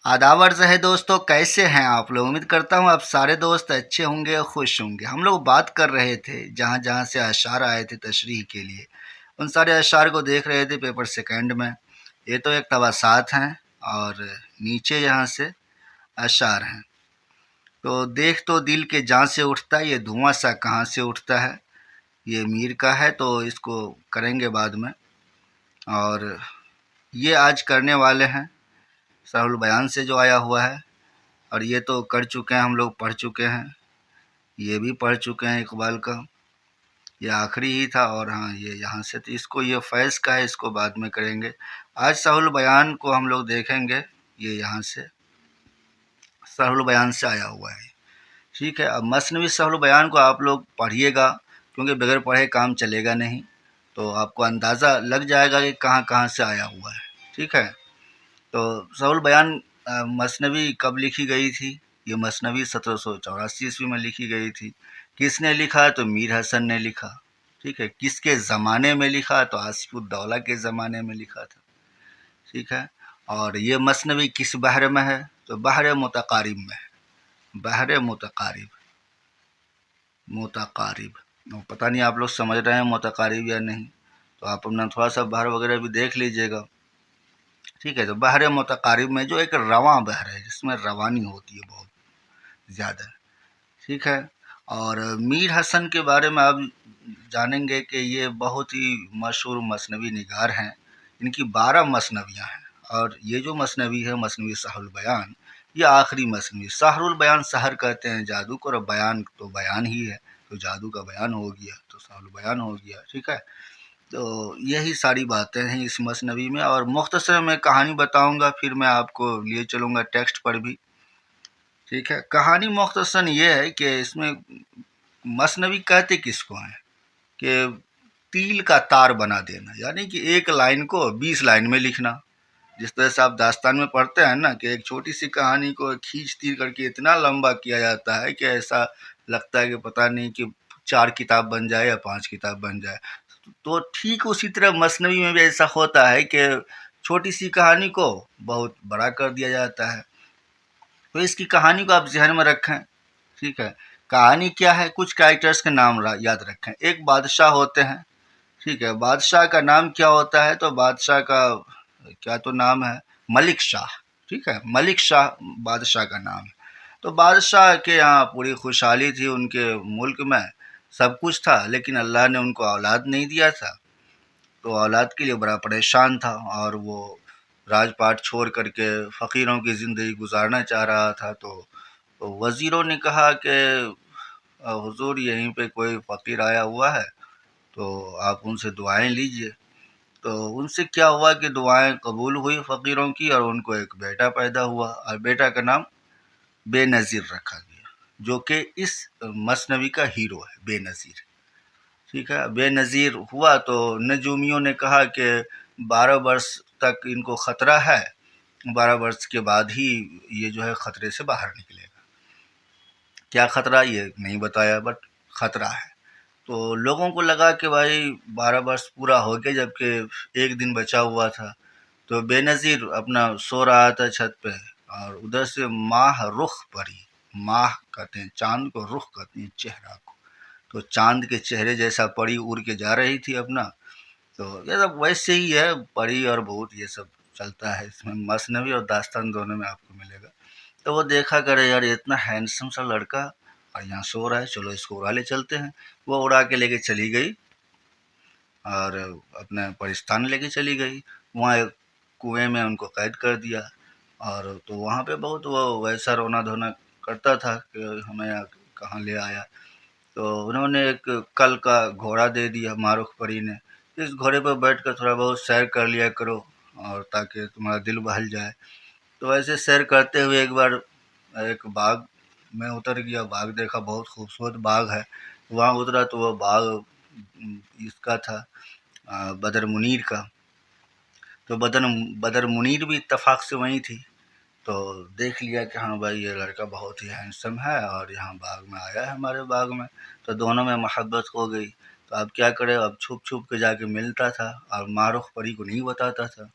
आदाब अर्ज़ है दोस्तों, कैसे हैं आप लोग। उम्मीद करता हूँ आप सारे दोस्त अच्छे होंगे, खुश होंगे। हम लोग बात कर रहे थे जहाँ जहाँ से अशार आए थे तशरीह के लिए, उन सारे अशार को देख रहे थे पेपर सेकंड में। ये तो एक तवासात हैं और नीचे यहाँ से अशार हैं। तो देख तो दिल के जान से उठता है, ये धुआं सा कहाँ से उठता है। ये मीर का है तो इसको करेंगे बाद में। और ये आज करने वाले हैं सरहुल बयान से जो आया हुआ है, और ये तो कर चुके हैं, हम लोग पढ़ चुके हैं। ये भी पढ़ चुके हैं इकबाल का, ये आखिरी ही था। और हाँ, ये यहाँ से तो इसको, ये फैज़ का है, इसको बाद में करेंगे। आज सरहुल बयान को हम लोग देखेंगे, ये यहाँ से सरहुल बयान से आया हुआ है। ठीक है, अब मसनवी सरहुल बयान को आप लोग पढ़िएगा, क्योंकि बगैर पढ़े काम चलेगा नहीं। तो आपको अंदाज़ा लग जाएगा कि कहाँ कहाँ से आया हुआ है। ठीक है, तो सरहुल बयान मसनवी कब लिखी गई थी? ये मसनवी 1784 ईस्वी में लिखी गई थी। किसने लिखा? तो मीर हसन ने लिखा। ठीक है, किसके ज़माने में लिखा? तो आसिफुद्दौला के ज़माने में लिखा था। ठीक है, और ये मसनवी किस बहर में है? तो बहर मुतकारिब में है। बहर मुतकारिब, मुतकारिब। पता नहीं आप लोग समझ रहे हैं मुतकारिब या नहीं, तो आप अपना थोड़ा सा बहर वगैरह भी देख लीजिएगा। ठीक है, तो बहर मुतकारिब में जो एक रवां बहर है, जिसमें रवानी होती है बहुत ज़्यादा। ठीक है, और मीर हसन के बारे में आप जानेंगे कि ये बहुत ही मशहूर मसनवी निगार हैं। इनकी 12 मसनवियाँ हैं, और ये जो मसनवी है मसनवी सहरुल बयान, ये आखिरी मसनवी। सहरुल बयान सहर कहते हैं जादू को, और बयान तो बयान ही है, तो जादू का बयान हो गया तो सहरुल बयान हो गया। ठीक है, तो यही सारी बातें हैं इस मसनवी में, और मुख्तसर में कहानी बताऊंगा, फिर मैं आपको लिए चलूँगा टेक्स्ट पर भी। ठीक है, कहानी मुख्तसर ये है कि इसमें मसनवी कहते किसको हैं कि तिल का तार बना देना, यानी कि एक लाइन को 20 लाइन में लिखना। जिस तरह से आप दास्तान में पढ़ते हैं ना कि एक छोटी सी कहानी को खींच तीर करके इतना लंबा किया जाता है कि ऐसा लगता है कि पता नहीं कि 4 किताब बन जाए या 5 किताब बन जाए। तो ठीक उसी तरह मसनवी में भी ऐसा होता है कि छोटी सी कहानी को बहुत बड़ा कर दिया जाता है। तो इसकी कहानी को आप ज़हन में रखें। ठीक है, कहानी क्या है? कुछ कैरेक्टर्स के नाम याद रखें। एक बादशाह होते हैं। ठीक है, बादशाह का नाम क्या होता है? तो बादशाह का क्या तो नाम है, मलिक शाह। ठीक है, मलिक शाह बादशाह का नाम है। तो बादशाह के यहाँ पूरी खुशहाली थी, उनके मुल्क में सब कुछ था, लेकिन अल्लाह ने उनको औलाद नहीं दिया था। तो औलाद के लिए बड़ा परेशान था, और वो राजपाट छोड़ करके फ़कीरों की ज़िंदगी गुजारना चाह रहा था। तो वज़ीरों ने कहा कि हुज़ूर, यहीं पे कोई फ़कीर आया हुआ है, तो आप उनसे दुआएं लीजिए। तो उनसे क्या हुआ कि दुआएं कबूल हुई फ़कीरों की, और उनको एक बेटा पैदा हुआ, और बेटा का नाम बेनज़ीर रखा गया, जो कि इस मसनवी का हीरो है, बेनज़ीर। ठीक है, बेनज़ीर हुआ तो नजूमियों ने कहा कि 12 वर्ष तक इनको ख़तरा है, 12 वर्ष के बाद ही ये जो है ख़तरे से बाहर निकलेगा। क्या ख़तरा ये नहीं बताया, बट ख़तरा है। तो लोगों को लगा कि भाई 12 वर्ष पूरा हो गया, जबकि एक दिन बचा हुआ था। तो बेनज़ीर अपना सो रहा था छत पे, और उधर से माह रुख पड़ी। माह कहते हैं चाँद को, रुख कहते हैं चेहरा को। तो चाँद के चेहरे जैसा परी उड़ के जा रही थी अपना। तो ये सब वैसे ही है, परी और भूत ये सब चलता है इसमें, मसनवी और दास्तान दोनों में आपको मिलेगा। तो वो देखा करे यार, ये इतना हैंडसम सा लड़का और यहाँ सो रहा है, चलो इसको उड़ा ले चलते हैं। वो उड़ा के लेके चली गई, और अपने परिस्तान लेके चली गई। वहाँ एक कुएं में उनको कैद कर दिया, और तो वहाँ पे बहुत वो वैसा रोना धोना करता था कि हमें यहाँ कहाँ ले आया। तो उन्होंने एक कल का घोड़ा दे दिया मारूख परी ने, इस घोड़े पर बैठकर थोड़ा बहुत सैर कर लिया करो, और ताकि तुम्हारा दिल बहल जाए। तो ऐसे सैर करते हुए एक बार एक बाग में उतर गया। बाग देखा, बहुत खूबसूरत बाग है। वहाँ उतरा तो वह बाग इसका था, बदर मुनीर का। तो बदर मुनीर भी इत्तेफाक से वहीं थी। तो देख लिया कि हाँ भाई, ये लड़का बहुत ही हैंडसम है, और यहाँ बाग में आया है हमारे बाग में। तो दोनों में मोहब्बत हो गई। तो अब क्या करे, अब छुप छुप के जाके मिलता था, और मारूख परी को नहीं बताता था।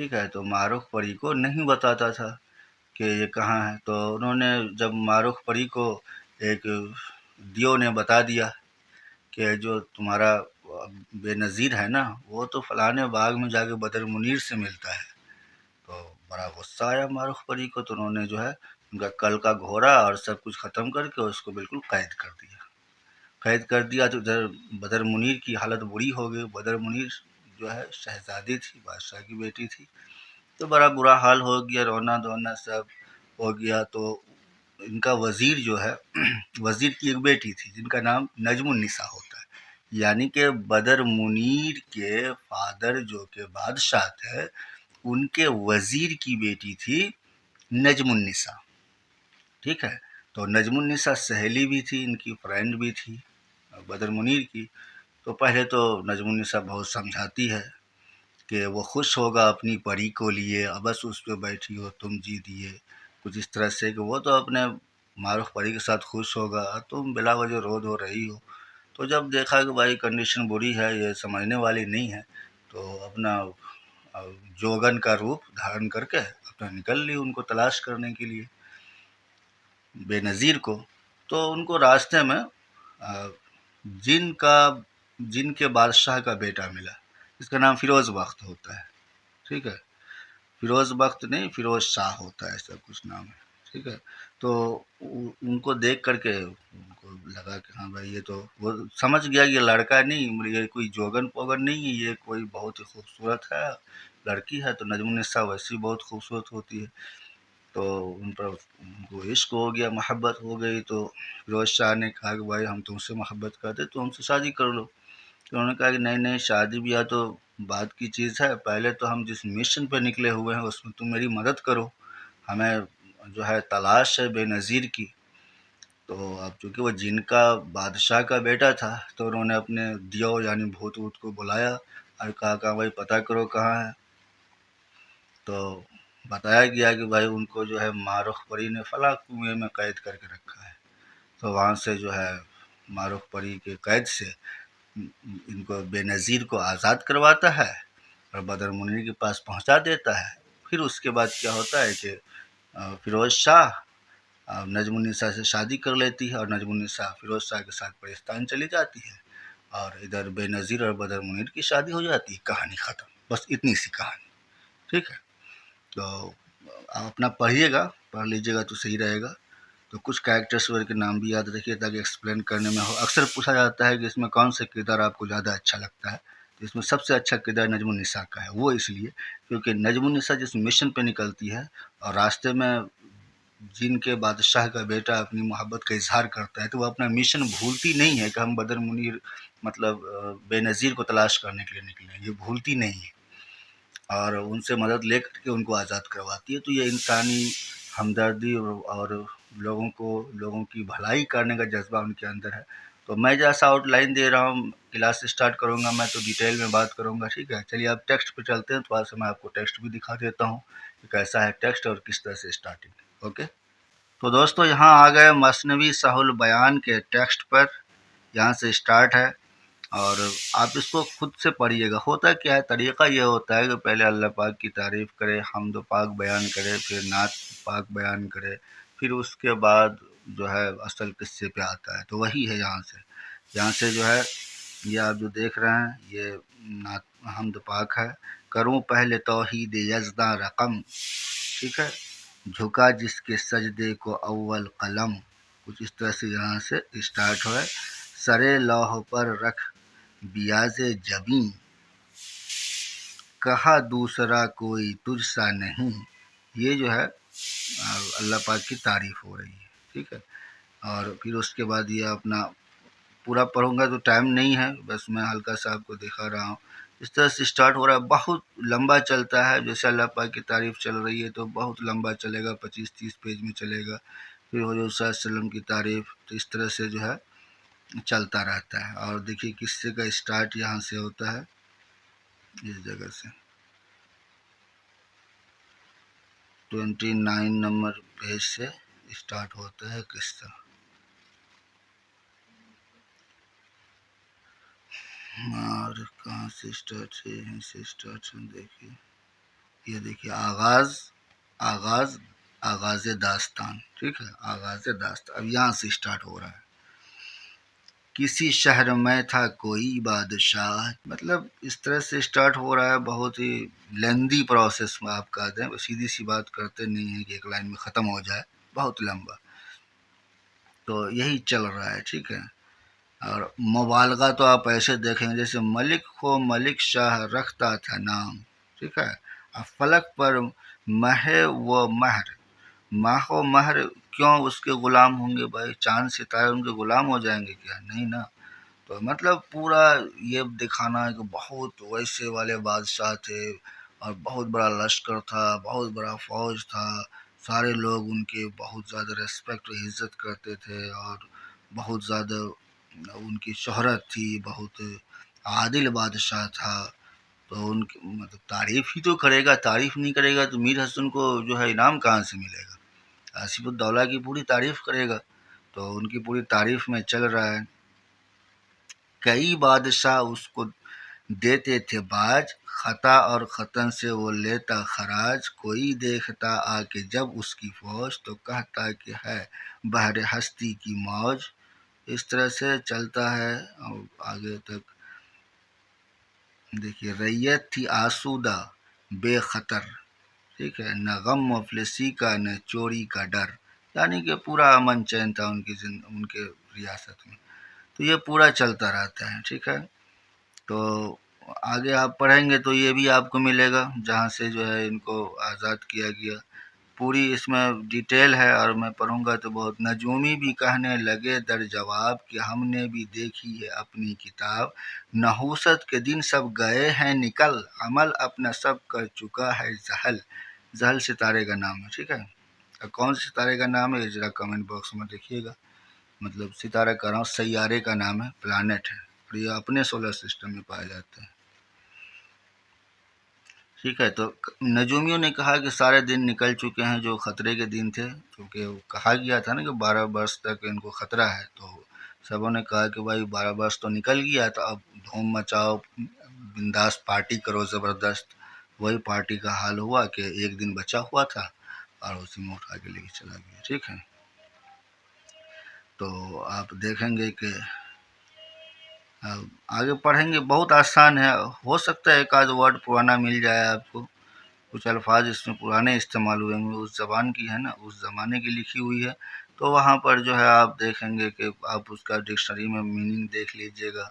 ठीक है। तो मारूख परी को नहीं बताता था कि ये कहाँ है। तो उन्होंने जब मारूख परी को एक दियो ने बता दिया कि जो तुम्हारा बेनज़ीर है ना, वो तो फलाने बाग में जाके बदर मुनीर से मिलता है। तो बड़ा गुस्सा आया मारूख परी को। तो उन्होंने जो है उनका कल का घोड़ा और सब कुछ ख़त्म करके उसको बिल्कुल कैद कर दिया। कैद कर दिया तो इधर बदर मुनीर की हालत बुरी हो गई। बदर मुनीर जो है शहजादी थी, बादशाह की बेटी थी। तो बड़ा बुरा हाल हो गया, रोना धोना सब हो गया। तो इनका वज़ीर जो है वज़ीर की एक बेटी थी जिनका नाम नजमुन्निसा होता है। यानी कि बदर मुनीर के फादर जो के बादशाह थे, उनके वज़ीर की बेटी थी नजमुन्निसा। ठीक है। तो नजमुन्निसा सहेली भी थी, इनकी फ्रेंड भी थी बदर मुनीर की। तो पहले तो नजमुन्निसा बहुत समझाती है कि वो खुश होगा अपनी परी को लिए, अब बस उस पे बैठी हो तुम जी दिए, कुछ इस तरह से कि वो तो अपने मारूफ परी के साथ खुश होगा, तुम बिला वजह रो धो रही हो। तो जब देखा कि भाई कंडीशन बुरी है, ये समझने वाली नहीं है, तो अपना जोगन का रूप धारण करके अपना निकल ली उनको तलाश करने के लिए, बेनज़ीर को। तो उनको रास्ते में जिन का जिन के बादशाह का बेटा मिला, इसका नाम फ़िरोज़ बख्त होता है। ठीक है। फ़िरोज़ बख्त नहीं, फ़िरोज़ शाह होता है, ऐसा कुछ नाम है। ठीक है। तो उनको देख करके उनको लगा कि हाँ भाई, ये तो वो समझ गया कि ये लड़का नहीं, ये कोई जोगन पोगन नहीं है, ये कोई बहुत ही खूबसूरत है लड़की है। तो नजमुन्निसा वैसे ही बहुत खूबसूरत होती है। तो उन पर उनको इश्क हो गया, मोहब्बत हो गई। तो फ़िरोज़ शाह ने कहा कि भाई हम तुमसे मोहब्बत करते, तो हमसे शादी कर लो। तो उन्होंने कहा कि नहीं नहीं, शादी ब्याह तो बाद की चीज़ है, पहले तो हम जिस मिशन पे निकले हुए हैं उसमें तुम मेरी मदद करो, हमें जो है तलाश है बेनज़ीर की। तो अब चूँकि वो जिनका बादशाह का बेटा था, तो उन्होंने अपने दियो यानी भूत वूत को बुलाया और कहा कि भाई पता करो कहाँ है। तो बताया गया कि भाई उनको जो है मारूख परी ने फला कुएं में कैद करके रखा है। तो वहाँ से जो है मारूख परी के कैद से इनको बेनज़ीर को आज़ाद करवाता है और बदर मुनीर के पास पहुँचा देता है। फिर उसके बाद क्या होता है कि फ़िरोज़ शाह नजमुन्निसा से शादी कर लेती है और नजमुन्निसा फ़िरोज़ शाह के साथ पाकिस्तान चली जाती है और इधर बेनज़ीर और बदर मुनीर की शादी हो जाती है। कहानी ख़त्म, बस इतनी सी कहानी। ठीक है। तो आप अपना पढ़िएगा, पढ़ लीजिएगा तो सही रहेगा। तो कुछ कैरेक्टर्स वगैरह के नाम भी याद रखिए ताकि एक्सप्लेन करने में हो। अक्सर पूछा जाता है कि इसमें कौन सा किरदार आपको ज़्यादा अच्छा लगता है। तो इसमें सबसे अच्छा किरदार नजमुन्निसा का है। वो इसलिए क्योंकि नजमुन्निसा जिस मिशन पे निकलती है और रास्ते में जिनके बादशाह का बेटा अपनी मोहब्बत का इज़हार करता है, तो वो अपना मिशन भूलती नहीं है कि हम बदर मुनीर मतलब बेनज़ीर को तलाश करने के लिए निकले हैं, ये भूलती नहीं है और उनसे मदद लेकर के उनको आज़ाद करवाती है। तो ये इंसानी हमदर्दी और लोगों की भलाई करने का जज़्बा उनके अंदर है। तो मैं जैसा आउटलाइन दे रहा हूँ, क्लास स्टार्ट करूँगा मैं तो डिटेल में बात करूँगा। ठीक है। चलिए अब टेक्स्ट पे चलते हैं, थोड़ा-सा मैं आपको टेक्स्ट भी दिखा देता हूँ कि कैसा है टेक्स्ट और किस तरह से स्टार्टिंग। ओके। तो दोस्तों यहाँ आ गए मसनवी सहुल बयान के टेक्स्ट पर। यहाँ से स्टार्ट है और आप इसको खुद से पढ़िएगा। होता क्या है, तरीक़ा ये होता है कि पहले अल्लाह पाक की तारीफ़ करे, हम्द पाक बयान करे, फिर नात पाक बयान करे, फिर उसके बाद जो है असल किस्से पे आता है। तो वही है यहाँ से जो है ये आप जो देख रहे हैं ये नात हम्द पाक है। करूँ पहले तौहीद यज़दा रक़म, ठीक है, झुका जिसके सजदे को अव्वल कलम, कुछ इस तरह से यहाँ से स्टार्ट हो है। सरे लौह पर रख बियाज़े जबीं, कहा दूसरा कोई तुझसा नहीं। ये जो है अल्लाह पाक की तारीफ़ हो रही है। ठीक है। और फिर उसके बाद ये अपना पूरा पढ़ूंगा तो टाइम नहीं है, बस मैं हल्का सा आपको दिखा रहा हूँ। इस तरह से स्टार्ट हो रहा है, बहुत लंबा चलता है। जैसे अल्लाह पाक की तारीफ़ चल रही है तो बहुत लंबा चलेगा, 25-30 पेज में चलेगा। फिर हुज़ूर सल्लल्लाहु अलैहि वसल्लम की तारीफ़, तो इस तरह से जो है चलता रहता है। और देखिए किस्से का स्टार्ट यहाँ से होता है, इस जगह से 29 नंबर पेज से स्टार्ट होता है किस्सा। और कहाँ से स्टार्ट है, यहीं से स्टार्ट है। देखिए یہ دیکھیے آغاز آغاز آغاز داستان، ٹھیک ہے، آغاز داستان اب یہاں سے اسٹارٹ ہو رہا ہے. کسی شہر میں تھا کوئی بادشاہ، مطلب اس طرح سے اسٹارٹ ہو رہا ہے. بہت ہی لیندی پروسیس میں آپ کہہ دیں، سیدھی سی بات کرتے نہیں ہیں کہ ایک لائن میں ختم ہو جائے، بہت لمبا. تو یہی چل رہا ہے، ٹھیک ہے. اور مبالغہ تو آپ ایسے دیکھیں گے جیسے ملک ہو ملک شاہ رکھتا تھا نام، ٹھیک ہے. اب فلک پر مہ و مہر، ماہ و مہر کیوں اس کے غلام ہوں گے بھائی؟ چاند ستارے ان کے غلام ہو جائیں گے کیا؟ نہیں نا. تو مطلب پورا یہ دکھانا ہے کہ بہت ویسے والے بادشاہ تھے اور بہت بڑا لشکر تھا، بہت بڑا فوج تھا، سارے لوگ ان کے بہت زیادہ ریسپیکٹ و عزت کرتے تھے اور بہت زیادہ ان کی شہرت تھی، بہت عادل بادشاہ تھا. تو ان کی مطلب تعریف ہی تو کرے گا، تعریف نہیں کرے گا تو میر حسن کو جو ہے انعام کہاں سے ملے گا؟ آصف الدولہ کی پوری تعریف کرے گا. تو ان کی پوری تعریف میں چل رہا ہے. کئی بادشاہ اس کو دیتے تھے باج، خطا اور خطن سے وہ لیتا خراج. کوئی دیکھتا آ کے جب اس کی فوج، تو کہتا کہ ہے بحر ہستی کی موج. اس طرح سے چلتا ہے اور آگے تک دیکھیے. ریت تھی آسودہ بے خطر، ٹھیک ہے، نہ غم مفلسی کا نہ چوری کا ڈر. یعنی کہ پورا امن چین تھا ان کے ریاست میں. تو یہ پورا چلتا رہتا ہے، ٹھیک ہے. تو آگے آپ پڑھیں گے تو یہ بھی آپ کو ملے گا جہاں سے جو ہے ان کو آزاد کیا گیا. پوری اس میں ڈیٹیل ہے اور میں پڑھوں گا تو بہت. نجومی بھی کہنے لگے در جواب کہ ہم نے بھی دیکھی ہے اپنی کتاب. نحوست کے دن سب گئے ہیں نکل، عمل اپنا سب کر چکا ہے زحل. زحل ستارے کا نام ہے، ٹھیک ہے. کون سے ستارے کا نام ہے ذرا کمنٹ باکس میں دیکھیے گا. مطلب ستارہ کہہ رہا ہوں، سیارے کا نام ہے، پلانٹ ہے اور یہ اپنے سولر سسٹم میں پائے جاتے ہیں، ٹھیک ہے. تو نجومیوں نے کہا کہ سارے دن نکل چکے ہیں جو خطرے کے دن تھے، کیونکہ وہ کہا گیا تھا نا کہ 12 برس تک ان کو خطرہ ہے. تو سبوں نے کہا کہ بھائی 12 برس تو نکل گیا، تو اب دھوم مچاؤ، بنداس پارٹی کرو زبردست. وہی پارٹی کا حال ہوا کہ ایک دن بچا ہوا تھا اور اسی میں اٹھا کے لے کے چلا گیا، ٹھیک ہے. تو آپ دیکھیں گے کہ آگے پڑھیں گے، بہت آسان ہے. ہو سکتا ہے ایک آدھ ورڈ پرانا مل جائے آپ کو، کچھ الفاظ اس میں پرانے استعمال ہوئے ہیں، اس زبان کی ہے نا، اس زمانے کی لکھی ہوئی ہے. تو وہاں پر جو ہے آپ دیکھیں گے کہ آپ اس کا ڈکشنری میں میننگ دیکھ لیجئے گا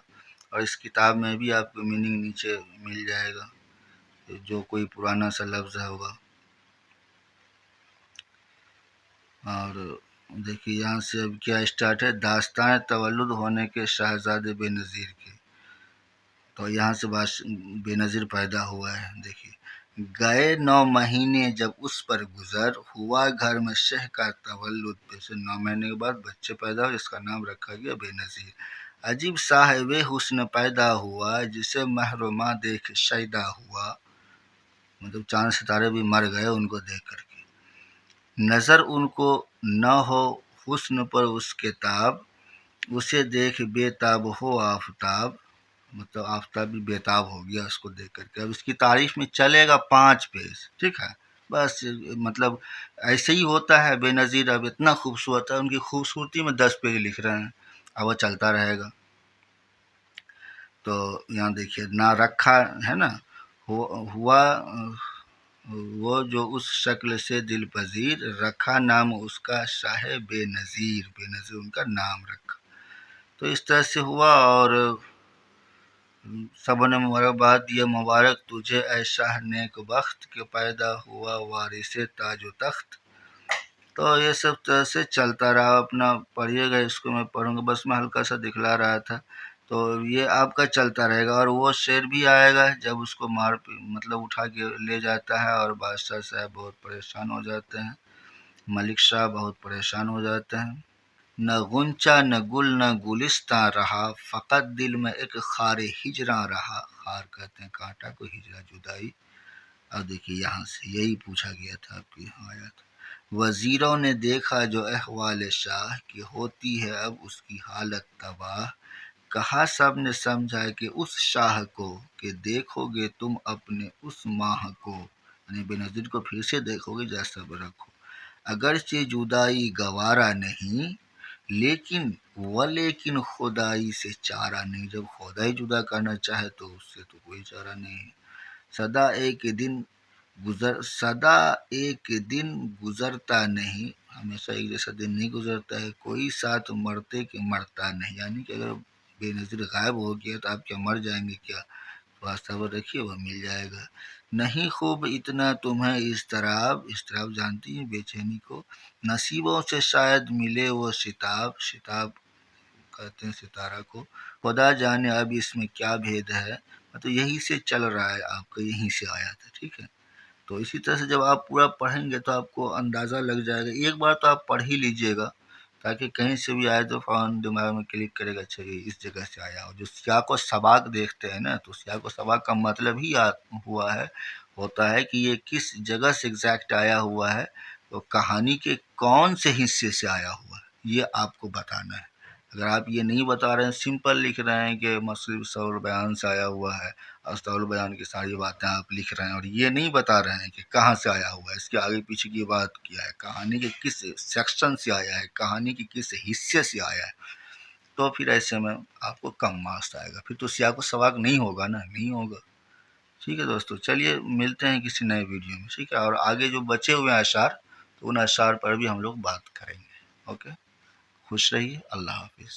اور اس کتاب میں بھی آپ کو میننگ نیچے مل جائے گا جو کوئی پرانا سا لفظ ہوگا. اور دیکھیے یہاں سے اب کیا اسٹارٹ ہے. داستان تولد ہونے کے شہزادے بے نظیر کے. تو یہاں سے بے نظیر پیدا ہوا ہے. دیکھیے، گئے 9 مہینے جب اس پر گزر، ہوا گھر میں شہ کا تولد. سے 9 مہینے کے بعد بچے پیدا ہوئے، اس کا نام رکھا گیا بے نظیر. عجیب صاحب حسن پیدا ہوا، جسے مہر و ماں دیکھ شیدا ہوا. مطلب چاند ستارے بھی مر گئے ان کو دیکھ کر کے. نظر ان کو نہ ہو حسن پر اس کے تاب، اسے دیکھ بے تاب ہو آفتاب. مطلب آفتاب بھی بےتاب ہو گیا اس کو دیکھ کر کے. اب اس کی تعریف میں چلے گا 5 پیج، ٹھیک ہے. بس مطلب ایسے ہی ہوتا ہے. بے نظیر اب اتنا خوبصورت ہے، ان کی خوبصورتی میں 10 پیج لکھ رہے ہیں. اب وہ چلتا رہے گا. تو یہاں دیکھیے، نہ رکھا ہے نا، ہوا وہ جو اس شکل سے دل پذیر، رکھا نام اس کا شاہ بے نظیر. بے نظیر ان کا نام رکھا. تو اس طرح سے ہوا اور سب نے مبارکباد یہ مبارک تجھے اے شاہ نیک بخت، کہ پیدا ہوا وارث تاج و تخت. تو یہ سب طرح سے چلتا رہا. اپنا پڑھیے گا، اس کو میں پڑھوں گا، بس میں ہلکا سا دکھلا رہا تھا. تو یہ آپ کا چلتا رہے گا. اور وہ شعر بھی آئے گا جب اس کو مطلب اٹھا کے لے جاتا ہے اور بادشاہ صاحب بہت پریشان ہو جاتے ہیں، ملک شاہ بہت پریشان ہو جاتے ہیں. نہ غنچہ نہ گل نہ گلستاں رہا، فقط دل میں ایک خار ہجراں رہا. خار کہتے ہیں کانٹا کو، ہجرا جدائی. اب دیکھیے یہاں سے یہی پوچھا گیا تھا آپ کی آیات. وزیروں نے دیکھا جو احوال شاہ، کہ ہوتی ہے اب اس کی حالت تباہ. کہا سب نے سمجھا کہ اس شاہ کو، کہ دیکھو گے تم اپنے اس ماہ کو. یعنی بے نظیر کو پھر سے دیکھو گے جیسا رکھو. اگرچہ جدائی گوارا نہیں لیکن خدائی سے چارہ نہیں. جب خدائی جدا کرنا چاہے تو اس سے تو کوئی چارہ نہیں ہے. سدا ایک دن گزرتا نہیں، ہمیشہ ایک جیسا دن نہیں گزرتا ہے. کوئی ساتھ مرتے کہ مرتا نہیں، یعنی کہ اگر بے نظیر غائب ہو گیا تو آپ کیا مر جائیں گے کیا؟ تھوڑا صبر رکھیے، وہ مل جائے گا. نہیں خوب اتنا تمہیں اضطراب جانتی ہیں بے چینی کو. نصیبوں سے شاید ملے وہ شتاب کہتے ہیں ستارہ کو. خدا جانے اب اس میں کیا بھید ہے. مطلب یہی سے چل رہا ہے آپ کا، یہیں سے آیا تھا. ٹھیک ہے، تو اسی طرح سے جب آپ پورا پڑھیں گے تو آپ کو اندازہ لگ جائے گا. ایک بار تو آپ پڑھ ہی لیجئے گا تاکہ کہیں سے بھی آئے تو فوراً دماغ میں کلک کرے گا، اچھا یہ اس جگہ سے آیا ہو. جو سیاق و سباق دیکھتے ہیں نا، تو سیاق و سباق کا مطلب ہی ہوتا ہے کہ یہ کس جگہ سے ایگزیکٹ آیا ہوا ہے، تو کہانی کے کون سے حصے سے آیا ہوا ہے، یہ آپ کو بتانا ہے. اگر آپ یہ نہیں بتا رہے ہیں، سمپل لکھ رہے ہیں کہ مصرف صور بیان سے آیا ہوا ہے، استول بیان کی ساری باتیں آپ لکھ رہے ہیں، اور یہ نہیں بتا رہے ہیں کہ کہاں سے آیا ہوا ہے، اس کے آگے پیچھے کی بات کیا ہے، کہانی کے کس سیکشن سے آیا ہے، کہانی کے کس حصے سے آیا ہے، تو پھر ایسے میں آپ کو کم مارکس آئے گا. پھر تو سیاق و سباق نہیں ہوگا نا، نہیں ہوگا. ٹھیک ہے دوستو، چلیے ملتے ہیں کسی نئے ویڈیو میں. ٹھیک ہے، اور آگے جو بچے ہوئے ہیں اشعار، تو ان اشعار پر بھی ہم لوگ بات کریں گے. اوکے، خوش رہیے، اللہ حافظ.